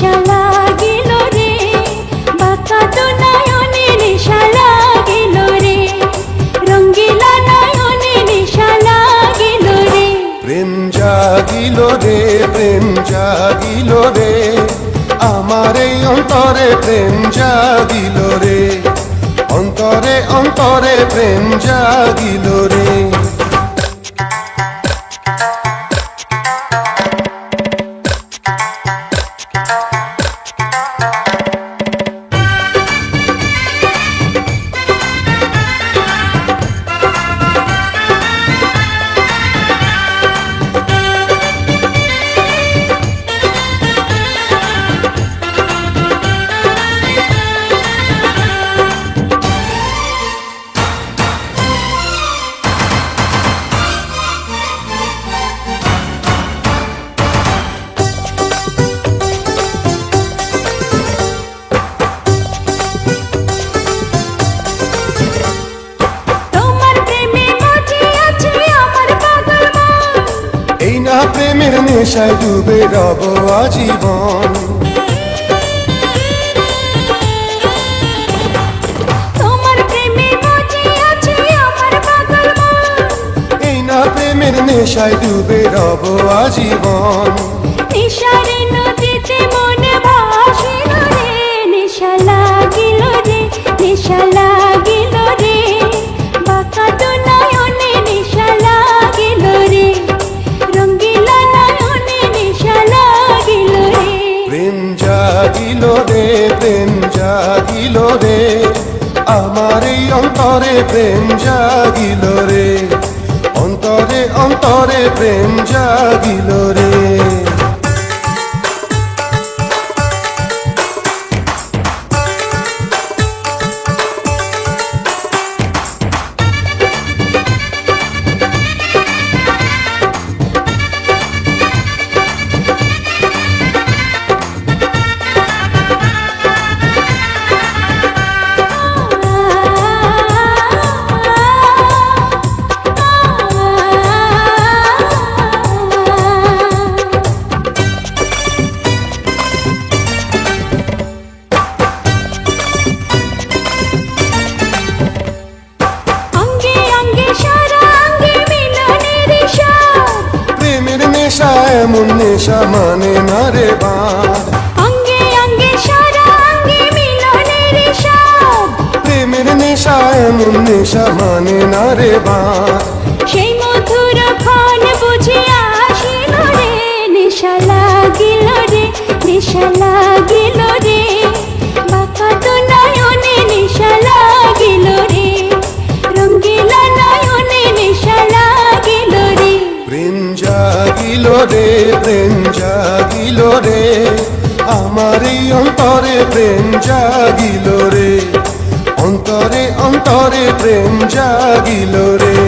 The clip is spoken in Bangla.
নেশা লাগিল রে বাঁকা তো নয়নে নেশা লাগিল রে রঙ্গিলা নয়নে নেশা লাগিল রে প্রেম জাগিল রে প্রেম জাগিল রে আমার এই অন্তরে প্রেম জাগিল রে অন্তরে অন্তরে প্রেম জাগিল রে প্রেমের নেশায় ডুবে রব আজীবন তোমার প্রেমে মজে আছে আমার পাগল মন এই না প্রেমের নেশায় ডুবে রব আজীবন নেশার নদীতে মন ভাসিল রে নেশা লাগিল রে নেশা লাগিল রে বাঁকা তো নয়নে নেশা লাগিল রে রঙ্গিলা নয়নে নেশা লাগিল রে প্রেম জাগিল রে প্রেম জাগিল রে আমার এই অন্তরে প্রেম জাগিল রে অন্তরে অন্তরে প্রেম জাগিল রে এমন নেশা মানে না রে বাঁধ অঙ্গে অঙ্গে সারা অঙ্গে মিলনের স্বাদ প্রেমের নেশা এমন নেশা মানে না রে বাঁধ সেই মধুর ক্ষণ বুঝে আসিল রে নেশা লাগিল রে নেশা লাগিল রে বাঁকা তো নয়নে নেশা লাগিল রে রঙ্গিলা নয়নে নেশা লাগিল রে প্রেম জাগিল রে প্রেম জাগিল রে আমার এই অন্তরে প্রেম জাগিল রে অন্তরে অন্তরে প্রেম জাগিল রে